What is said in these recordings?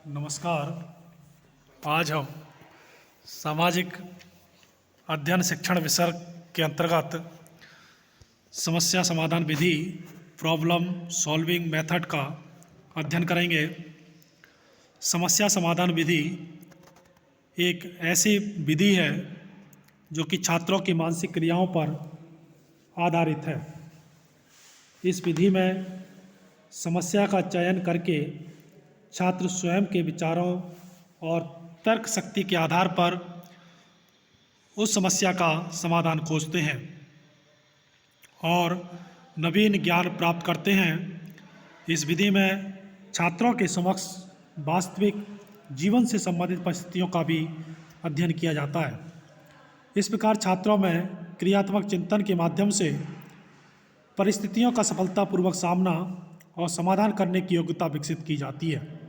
नमस्कार। आज हम सामाजिक अध्ययन शिक्षण विषय के अंतर्गत समस्या समाधान विधि प्रॉब्लम सॉल्विंग मेथड का अध्ययन करेंगे। समस्या समाधान विधि एक ऐसी विधि है जो कि छात्रों की मानसिक क्रियाओं पर आधारित है। इस विधि में समस्या का चयन करके छात्र स्वयं के विचारों और तर्क शक्ति के आधार पर उस समस्या का समाधान खोजते हैं और नवीन ज्ञान प्राप्त करते हैं। इस विधि में छात्रों के समक्ष वास्तविक जीवन से संबंधित परिस्थितियों का भी अध्ययन किया जाता है। इस प्रकार छात्रों में क्रियात्मक चिंतन के माध्यम से परिस्थितियों का सफलतापूर्वक सामना और समाधान करने की योग्यता विकसित की जाती है।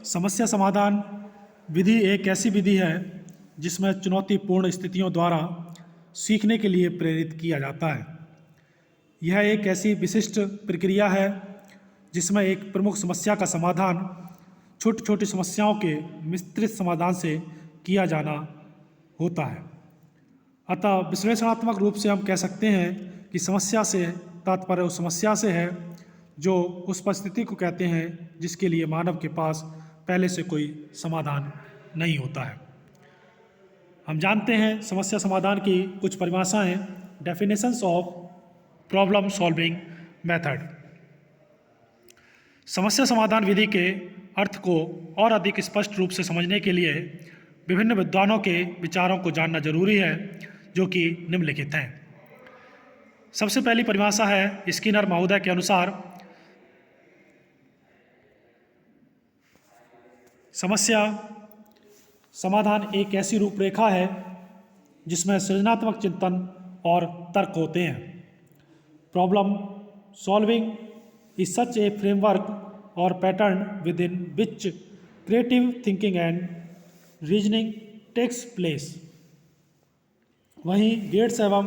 समस्या समाधान विधि एक ऐसी विधि है जिसमें चुनौतीपूर्ण स्थितियों द्वारा सीखने के लिए प्रेरित किया जाता है। यह एक ऐसी विशिष्ट प्रक्रिया है जिसमें एक प्रमुख समस्या का समाधान छोटी छोटी समस्याओं के विस्तृत समाधान से किया जाना होता है। अतः विश्लेषणात्मक रूप से हम कह सकते हैं कि समस्या से तात्पर्य उस समस्या से है जो उस परिस्थिति को कहते हैं जिसके लिए मानव के पास पहले से कोई समाधान नहीं होता है। हम जानते हैं समस्या समाधान की कुछ परिभाषाएं, definitions of problem solving method. समस्या समाधान विधि के अर्थ को और अधिक स्पष्ट रूप से समझने के लिए विभिन्न विद्वानों के विचारों को जानना जरूरी है, जो कि निम्नलिखित हैं। सबसे पहली परिभाषा है स्किनर महोदय के अनुसार समस्या समाधान एक ऐसी रूपरेखा है जिसमें सृजनात्मक चिंतन और तर्क होते हैं। Problem solving is such a framework और pattern within which creative thinking and reasoning takes place. वहीं गेट्स एवं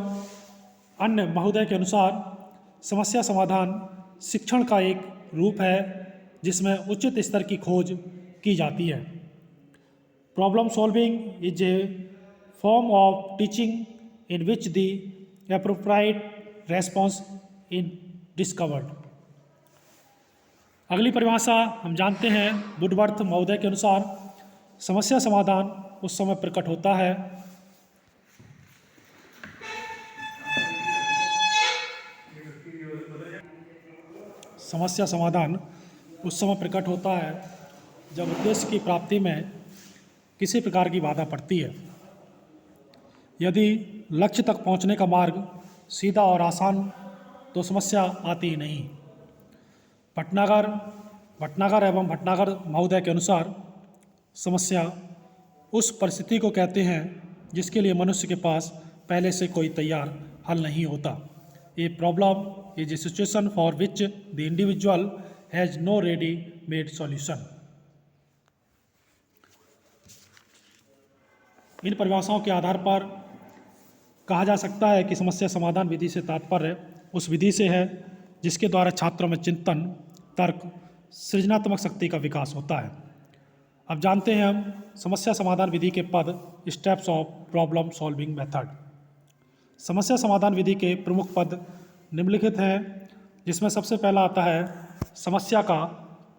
अन्य महोदय के अनुसार समस्या समाधान शिक्षण का एक रूप है जिसमें उचित स्तर की खोज की जाती है। Problem solving is a form of teaching in which the appropriate response in discovered. अगली परिभाषा हम जानते हैं वुडवर्थ महोदय के अनुसार समस्या समाधान उस समय प्रकट होता है जब उद्देश्य की प्राप्ति में किसी प्रकार की बाधा पड़ती है। यदि लक्ष्य तक पहुंचने का मार्ग सीधा और आसान तो समस्या आती ही नहीं। भटनागर एवं भटनागर महोदय के अनुसार समस्या उस परिस्थिति को कहते हैं जिसके लिए मनुष्य के पास पहले से कोई तैयार हल नहीं होता। A problem is a situation for which the individual has no ready made solution. इन परिभाषाओं के आधार पर कहा जा सकता है कि समस्या समाधान विधि से तात्पर्य उस विधि से है जिसके द्वारा छात्रों में चिंतन, तर्क, सृजनात्मक शक्ति का विकास होता है। अब जानते हैं हम समस्या समाधान विधि के पद, steps of problem solving method. समस्या समाधान विधि के प्रमुख पद निम्नलिखित हैं, जिसमें सबसे पहला आता है समस्या का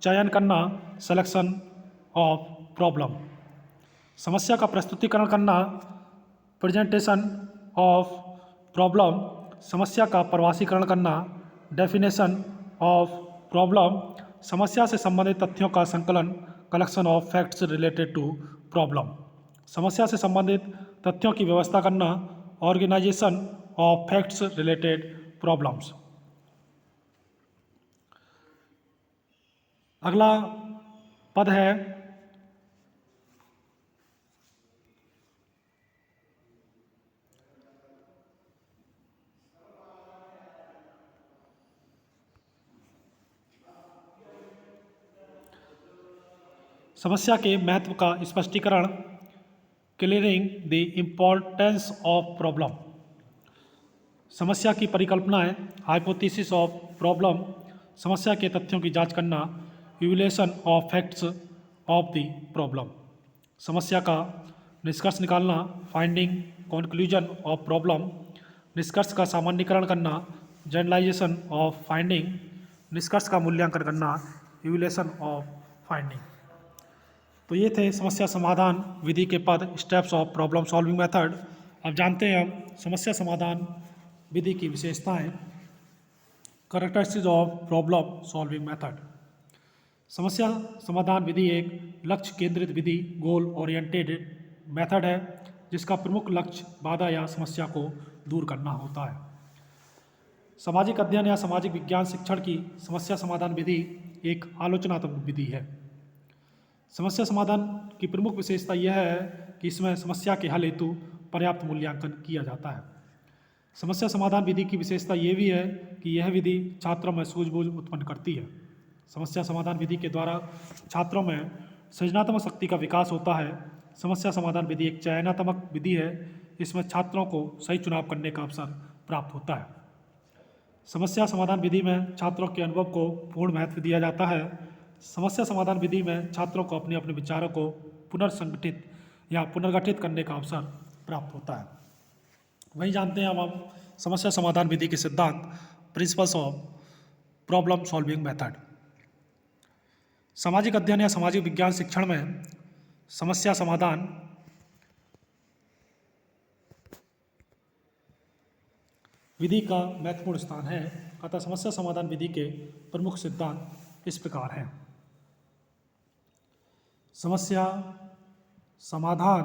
चयन करना, सिलेक्शन ऑफ प्रॉब्लम। समस्या का प्रस्तुतिकरण करना, प्रेजेंटेशन ऑफ प्रॉब्लम। समस्या का प्रवासीकरण करना, डेफिनेशन ऑफ प्रॉब्लम। समस्या से संबंधित तथ्यों का संकलन, collection of facts related to problem. समस्या से संबंधित तथ्यों की व्यवस्था करना, organisation of facts related problems. अगला पद है समस्या के महत्व का स्पष्टीकरण, clearing the importance of problem. समस्या की परिकल्पनाएं, हाइपोथेसिस ऑफ प्रॉब्लम। समस्या के तथ्यों की जांच करना, evaluation of facts of the problem, समस्या का निष्कर्ष निकालना, फाइंडिंग कंक्लूजन ऑफ प्रॉब्लम, निष्कर्ष का सामान्यीकरण करना, जनरलाइजेशन ऑफ फाइंडिंग, निष्कर्ष का मूल्यांकन करना, इवैल्यूएशन ऑफ फाइंडिंग। तो ये थे समस्या समाधान विधि के पद, steps of problem solving method. अब जानते हैं हम समस्या समाधान विधि की विशेषताएं, characteristics of problem solving method. समस्या समाधान विधि एक लक्ष्य केंद्रित विधि, गोल ओरिएंटेड मेथड है जिसका प्रमुख लक्ष्य बाधा या समस्या को दूर करना होता है। सामाजिक अध्ययन या सामाजिक विज्ञान शिक्षण की समस्या समाधान विधि एक आलोचनात्मक विधि है। समस्या समाधान की प्रमुख विशेषता यह है कि इसमें समस्या के हल हेतु पर्याप्त मूल्यांकन किया जाता है। समस्या समाधान विधि की विशेषता ये भी है कि यह विधि छात्रों में सूझबूझ उत्पन्न करती है। समस्या समाधान विधि के द्वारा छात्रों में सृजनात्मक शक्ति का विकास होता है। समस्या समाधान विधि एक चयनात्मक विधि है, इसमें छात्रों को सही चुनाव करने का अवसर प्राप्त होता है। समस्या समाधान विधि में छात्रों के अनुभव को पूर्ण महत्व दिया जाता है। समस्या समाधान विधि में छात्रों को अपने अपने विचारों को पुनर्संगठित या पुनर्गठित करने का अवसर प्राप्त होता है। वहीं जानते हैं अब हम समस्या समाधान विधि के सिद्धांत, principles of problem solving method. सामाजिक अध्ययन या सामाजिक विज्ञान शिक्षण में समस्या समाधान विधि का महत्वपूर्ण स्थान है। अतः समस्या समाधान विधि के प्रमुख सिद्धांत इस प्रकार हैं। समस्या समाधान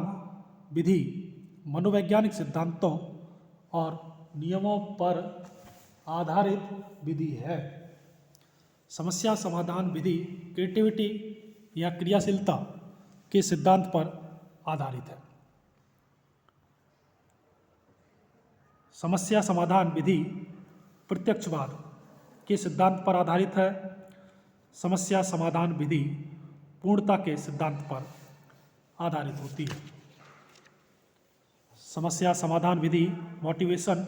विधि मनोवैज्ञानिक सिद्धांतों और नियमों पर आधारित विधि है। समस्या समाधान विधि क्रिएटिविटी या क्रियाशीलता के सिद्धांत पर आधारित है। समस्या समाधान विधि प्रत्यक्षवाद के सिद्धांत पर आधारित है। समस्या समाधान विधि पूर्णता के सिद्धांत पर आधारित होती है। समस्या समाधान विधि मोटिवेशन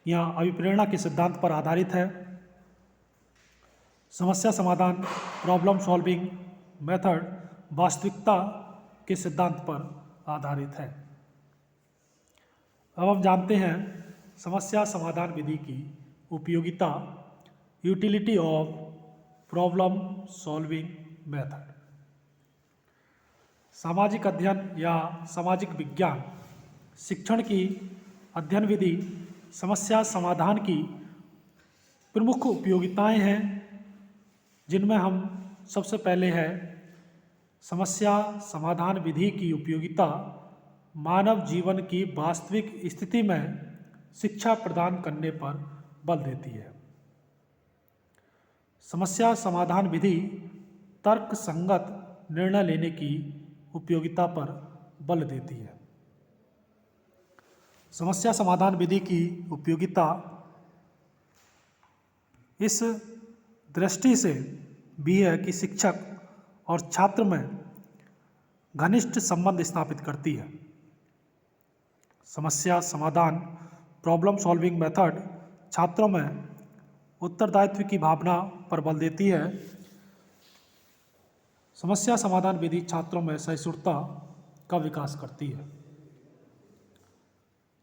या अभिप्रेरणा के सिद्धांत पर आधारित है। समस्या समाधान प्रॉब्लम सॉल्विंग मेथड वास्तविकता के सिद्धांत पर आधारित है। अब हम जानते हैं समस्या समाधान विधि की उपयोगिता, utility of problem solving method. सामाजिक अध्ययन या सामाजिक विज्ञान शिक्षण की अध्ययन विधि समस्या समाधान की प्रमुख उपयोगिताएं हैं, जिनमें हम सबसे पहले है समस्या समाधान विधि की उपयोगिता मानव जीवन की वास्तविक स्थिति में शिक्षा प्रदान करने पर बल देती है। समस्या समाधान विधि तर्क संगत निर्णय लेने की उपयोगिता पर बल देती है। समस्या समाधान विधि की उपयोगिता इस दृष्टि से भी है कि शिक्षक और छात्र में घनिष्ठ संबंध स्थापित करती है। समस्या समाधान प्रॉब्लम सॉल्विंग मेथड छात्रों में उत्तरदायित्व की भावना पर बल देती है। समस्या समाधान विधि छात्रों में सहिष्णुता का विकास करती है।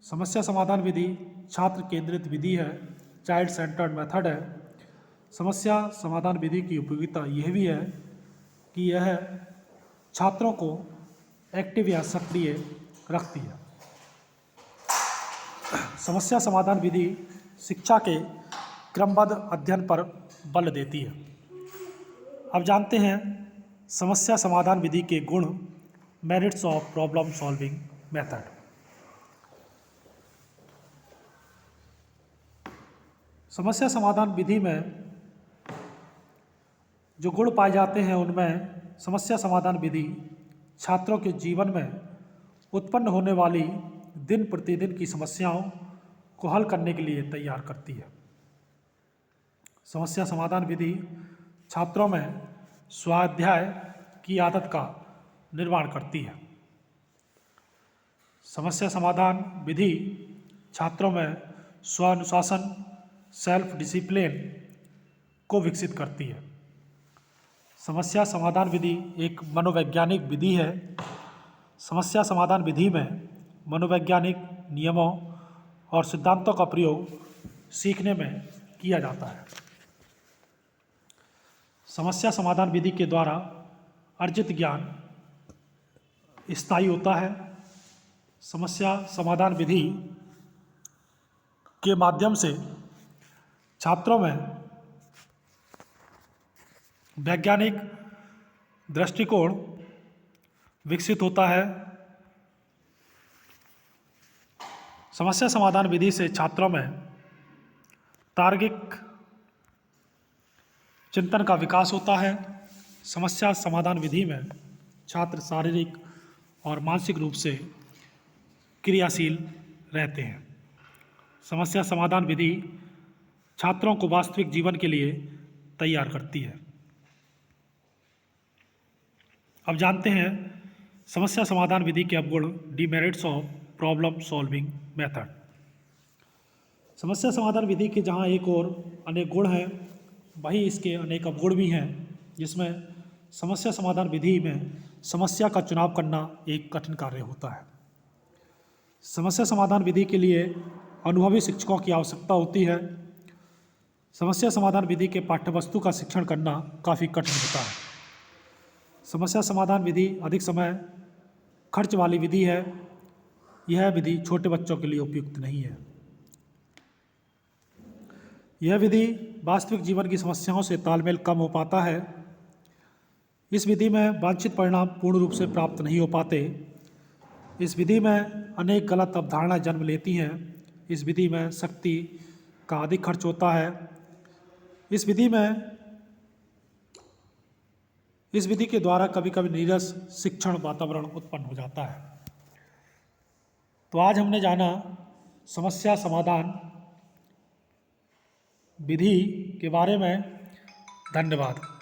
समस्या समाधान विधि छात्र केंद्रित विधि है, चाइल्ड सेंटर्ड मेथड है। समस्या समाधान विधि की उपयोगिता यह भी है कि यह छात्रों को एक्टिव या सक्रिय रखती है। समस्या समाधान विधि शिक्षा के क्रमबद्ध अध्ययन पर बल देती है। अब जानते हैं समस्या समाधान विधि के गुण, merits of problem solving method. समस्या समाधान विधि में जो गुण पाए जाते हैं उनमें समस्या समाधान विधि छात्रों के जीवन में उत्पन्न होने वाली दिन प्रतिदिन की समस्याओं को हल करने के लिए तैयार करती है। समस्या समाधान विधि छात्रों में स्वाध्याय की आदत का निर्माण करती है। समस्या समाधान विधि छात्रों में स्वानुशासन, सेल्फ डिसिप्लिन को विकसित करती है। समस्या समाधान विधि एक मनोवैज्ञानिक विधि है। समस्या समाधान विधि में मनोवैज्ञानिक नियमों और सिद्धांतों का प्रयोग सीखने में किया जाता है। समस्या समाधान विधि के द्वारा अर्जित ज्ञान स्थायी होता है। समस्या समाधान विधि के माध्यम से छात्रों में वैज्ञानिक दृष्टिकोण विकसित होता है। समस्या समाधान विधि से छात्रों में तार्किक चिंतन का विकास होता है। समस्या समाधान विधि में छात्र शारीरिक और मानसिक रूप से क्रियाशील रहते हैं। समस्या समाधान विधि छात्रों को वास्तविक जीवन के लिए तैयार करती है। अब जानते हैं समस्या समाधान विधि के अवगुण, demerits of problem solving method. समस्या समाधान विधि के जहाँ एक और अनेक गुण हैं, वहीं इसके अनेक अवगुण भी हैं, जिसमें समस्या समाधान विधि में समस्या का चुनाव करना एक कठिन कार्य होता है। समस्या समाधान विधि के लिए अनुभवी शिक्षकों की आवश्यकता होती है। समस्या समाधान विधि के पाठ्यवस्तु का शिक्षण करना काफ़ी कठिन होता है। समस्या समाधान विधि अधिक समय खर्च वाली विधि है। यह विधि छोटे बच्चों के लिए उपयुक्त नहीं है। यह विधि वास्तविक जीवन की समस्याओं से तालमेल कम हो पाता है। इस विधि में वांछित परिणाम पूर्ण रूप से प्राप्त नहीं हो पाते। इस विधि में अनेक गलत अवधारणाएं जन्म लेती हैं। इस विधि में शक्ति का अधिक खर्च होता है। इस विधि के द्वारा कभी कभी नीरस शिक्षण वातावरण उत्पन्न हो जाता है। तो आज हमने जाना समस्या समाधान विधि के बारे में। धन्यवाद।